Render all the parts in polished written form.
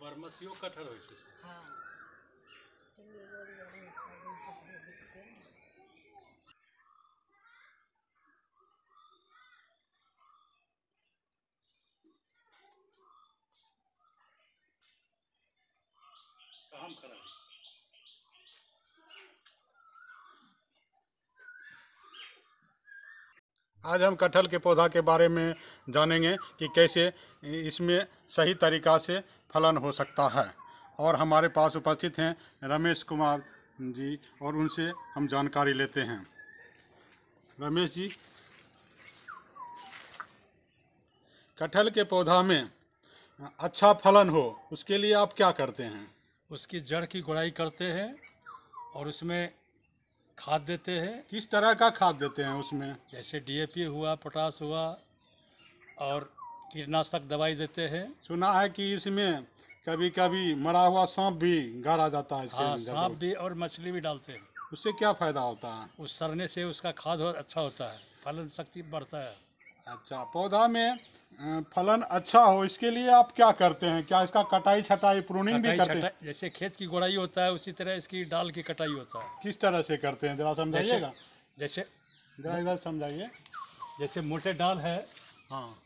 बरमसियो कटहल होइ छै। हाँ इसलिए बड़ी बड़ी साबुन कपड़े दिखते हैं। काम करा आज हम कटहल के पौधा के बारे में जानेंगे कि कैसे इसमें सही तरीक़ा से फलन हो सकता है। और हमारे पास उपस्थित हैं रमेश कुमार जी, और उनसे हम जानकारी लेते हैं। रमेश जी, कटहल के पौधा में अच्छा फलन हो उसके लिए आप क्या करते हैं? उसकी जड़ की गुड़ाई करते हैं और उसमें खाद देते हैं। किस तरह का खाद देते हैं उसमें? जैसे डीएपी हुआ, पोटास हुआ और कीटनाशक दवाई देते हैं। सुना है कि इसमें कभी कभी मरा हुआ सांप भी गाड़ा जाता है इसके हाँ, जड़ सांप में। भी और मछली भी डालते हैं। उससे क्या फायदा होता है? उस सड़ने से उसका खाद अच्छा होता है, फलन शक्ति बढ़ता है। अच्छा, पौधा में फलन अच्छा हो इसके लिए आप क्या करते हैं? क्या इसका कटाई छटाई प्रूनिंग भी करते हैं? जैसे खेत की गुड़ाई होता है उसी तरह इसकी डाल की कटाई होता है। किस तरह से करते हैं, जरा समझाइएगा। जैसे जरा इधर समझाइए। जैसे मोटे डाल है, हाँ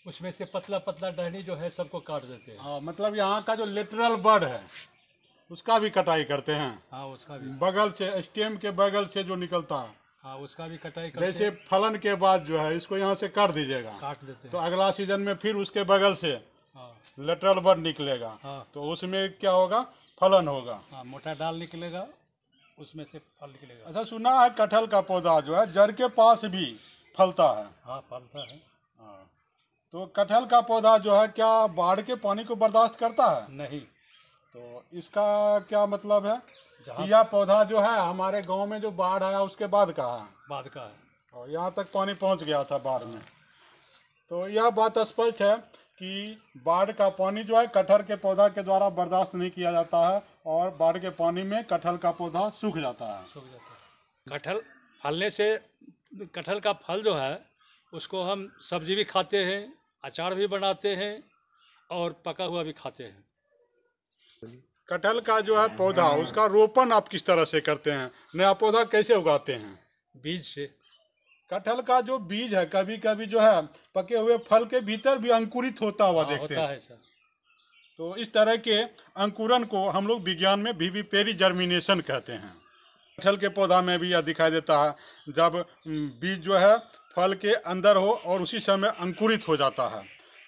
उसमें से पतला पतला टहनी जो है सबको काट देते हैं। हाँ, मतलब यहाँ का जो लेटरल बड है उसका भी कटाई करते हैं। हाँ, उसका भी, बगल से, स्टेम के बगल से जो निकलता है, हाँ उसका भी कटाई करते जैसे हैं। फलन के बाद जो है इसको यहाँ से काट दीजिएगा, काट देते तो हैं। अगला सीजन में फिर उसके बगल से हाँ लेटरल बड निकलेगा। हाँ तो उसमें क्या होगा? फलन होगा। हाँ, मोटा डाल निकलेगा, उसमें से फल निकलेगा। अच्छा, सुना है कटहल का पौधा जो है जड़ के पास भी फलता है। हाँ, फलता है। हाँ, तो कटहल का पौधा जो है क्या बाढ़ के पानी को बर्दाश्त करता है? नहीं, तो इसका क्या मतलब है? जहाँ यह पौधा जो है हमारे गांव में जो बाढ़ आया उसके बाद का है, बाद का है। और यहाँ तक पानी पहुँच गया था बाढ़ में। तो यह बात स्पष्ट है कि बाढ़ का पानी जो है कटहल के पौधा के द्वारा बर्दाश्त नहीं किया जाता है, और बाढ़ के पानी में कटहल का पौधा सूख जाता है। सूख जाता है। कटहल फलने से, कटहल का फल जो है उसको हम सब्जी भी खाते हैं, अचार भी बनाते हैं और पका हुआ भी खाते हैं। कटहल का जो है पौधा, उसका रोपण आप किस तरह से करते हैं? नया पौधा कैसे उगाते हैं? बीज से। कटहल का जो बीज है कभी कभी जो है पके हुए फल के भीतर भी अंकुरित होता हुआ देखते होता हैं। है सर। तो इस तरह के अंकुरन को हम लोग विज्ञान में विविपेरी जर्मिनेशन कहते हैं। कटहल के पौधा में भी यह दिखाई देता है, जब बीज जो है फल के अंदर हो और उसी समय अंकुरित हो जाता है,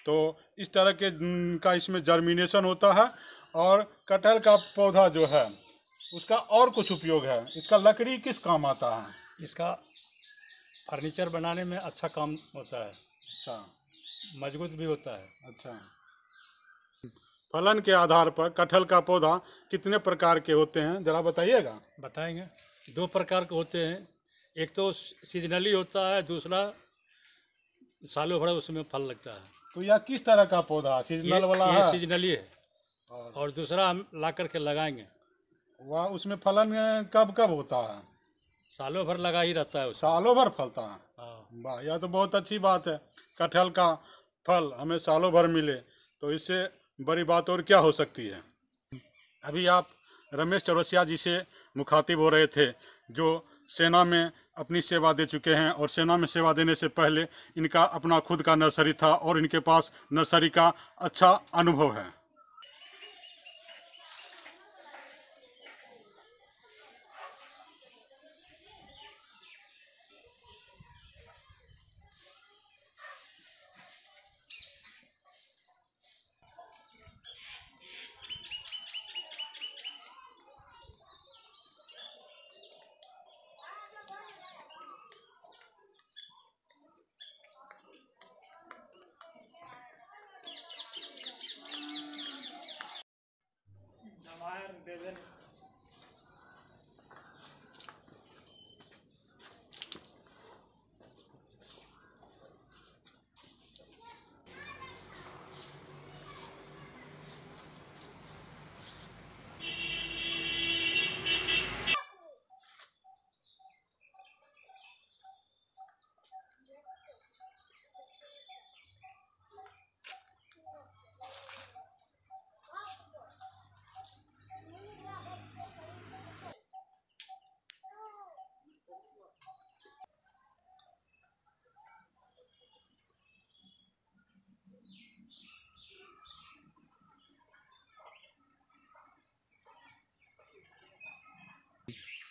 तो इस तरह के का इसमें जर्मिनेशन होता है। और कटहल का पौधा जो है उसका और कुछ उपयोग है। इसका लकड़ी किस काम आता है? इसका फर्नीचर बनाने में अच्छा काम होता है। अच्छा, मजबूत भी होता है। अच्छा। फलन के आधार पर कटहल का पौधा कितने प्रकार के होते हैं, जरा बताइएगा। बताएंगे। 2 प्रकार के होते हैं, एक तो सीजनली होता है, दूसरा सालों भर उसमें फल लगता है। तो यह किस तरह का पौधा? सीजनल वाला ये है? सीजनली है, और दूसरा हम ला करके लगाएंगे। वह उसमें फलन कब कब होता है? सालों भर लगा ही रहता है उसमें। सालों भर फलता है? हाँ। वाह, यह तो बहुत अच्छी बात है। कटहल का फल हमें सालों भर मिले तो इससे बड़ी बात और क्या हो सकती है। अभी आप रमेश चौरसिया जी से मुखातिब हो रहे थे, जो सेना में अपनी सेवा दे चुके हैं, और सेना में सेवा देने से पहले इनका अपना खुद का नर्सरी था और इनके पास नर्सरी का अच्छा अनुभव है।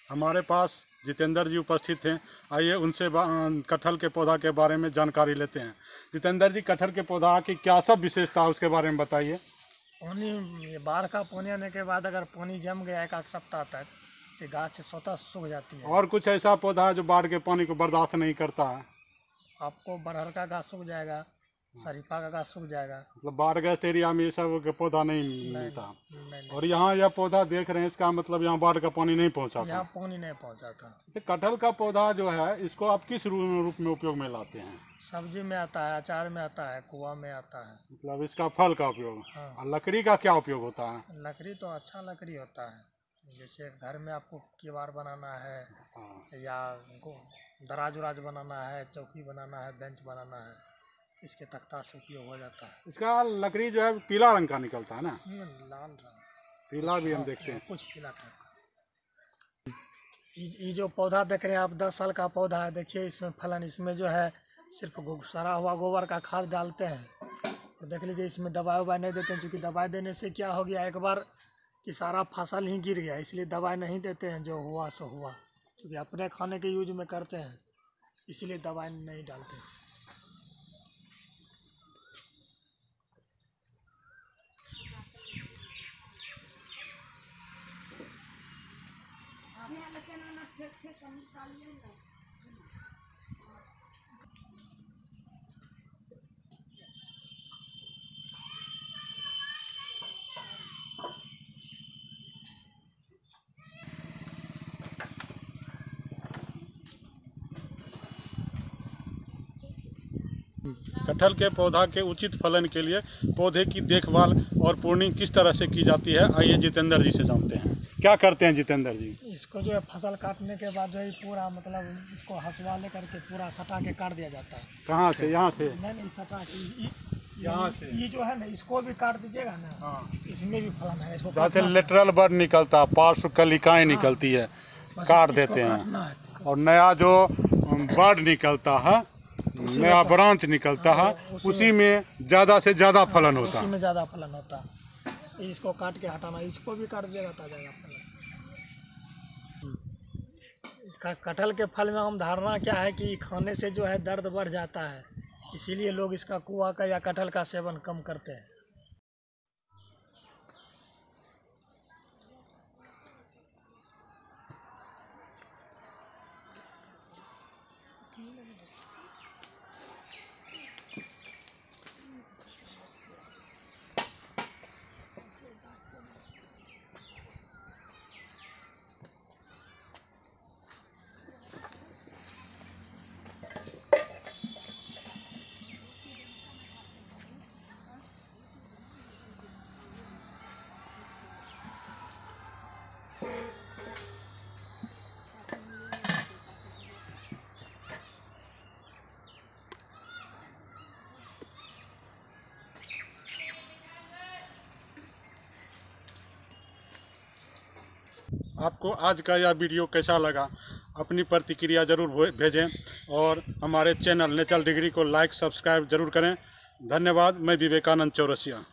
हमारे पास जितेंद्र जी उपस्थित हैं। आइए उनसे कटहल के पौधा के बारे में जानकारी लेते हैं। जितेंद्र जी, कटहल के पौधा की क्या सब विशेषता है उसके बारे में बताइए। पानी, ये बाढ़ का पानी आने के बाद अगर पानी जम गया एक आध सप्ताह तक तो गाछ स्वतः सूख जाती है। और कुछ ऐसा पौधा है जो बाढ़ के पानी को बर्दाश्त नहीं करता है? आपको बरहर का गाछ सूख जाएगा, शरीफा का गाछ सूख जाएगा। मतलब बाढ़ग्रस्त एरिया में ये सब पौधा नहीं मिलता। नहीं, और यहाँ यह पौधा देख रहे हैं, इसका मतलब यहाँ बाढ़ का पानी नहीं पहुँचा। यहाँ पानी नहीं पहुँचा था। तो कटहल का पौधा जो है, इसको आप किस रूप में उपयोग में लाते हैं? सब्जी में आता है, अचार में आता है, कुआ में आता है। मतलब इसका फल का उपयोग। हाँ। और लकड़ी का क्या उपयोग होता है? लकड़ी तो अच्छा लकड़ी होता है, जैसे घर में आपको किवाड़ बनाना है या दराज उराज बनाना है, चौकी बनाना है, बेंच बनाना है, इसके तख्ता से उपयोग हो जाता है। इसका लकड़ी जो है पीला रंग का निकलता है ना? लाल रंग, पीला भी हम देखते हैं। कुछ पीला टाइप का। ये जो पौधा देख रहे हैं आप, 10 साल का पौधा है। देखिए इसमें फलन, इसमें जो है सिर्फ सड़ा हुआ गोबर का खाद डालते हैं। और देख लीजिए इसमें दवाई ववाई नहीं देते हैं, क्योंकि दवाई देने से क्या हो गया, एक बार कि सारा फसल ही गिर गया, इसलिए दवाई नहीं देते हैं। जो हुआ सो हुआ, क्योंकि अपने खाने के यूज में करते हैं, इसलिए दवाई नहीं डालते हैं। कटहल के पौधा के उचित फलन के लिए पौधे की देखभाल और प्रूनिंग किस तरह से की जाती है, आइए जितेंद्र जी से जानते हैं। क्या करते हैं जितेंद्र जी? इसको जो है फसल काटने के बाद जो है पूरा, मतलब इसको हसुआ ले करके पूरा सटा के काट दिया जाता है। कहाँ से? यहाँ से? नहीं, सटा के यहाँ से। ये जो है ना, इसको भी काट दीजिएगा ना। हाँ। इसमें भी फलन है, इसको जैसे लेटरल बर्ड निकलता है, पार्श्व कलिकाएं निकलती है, काट देते हैं। और नया जो बर्ड निकलता है, नया ब्रांच निकलता है, उसी में ज़्यादा से ज़्यादा फलन होता है। उसी में ज़्यादा फलन होता है। इसको काट के हटाना, इसको भी काट दिया जाता है फलन। कटहल के फल में हम धारणा क्या है कि खाने से जो है दर्द बढ़ जाता है, इसीलिए लोग इसका कुआ का या कटहल का सेवन कम करते हैं। आपको आज का यह वीडियो कैसा लगा, अपनी प्रतिक्रिया ज़रूर भेजें और हमारे चैनल नेचुरल डिग्री को लाइक सब्सक्राइब ज़रूर करें। धन्यवाद। मैं विवेकानंद चौरसिया।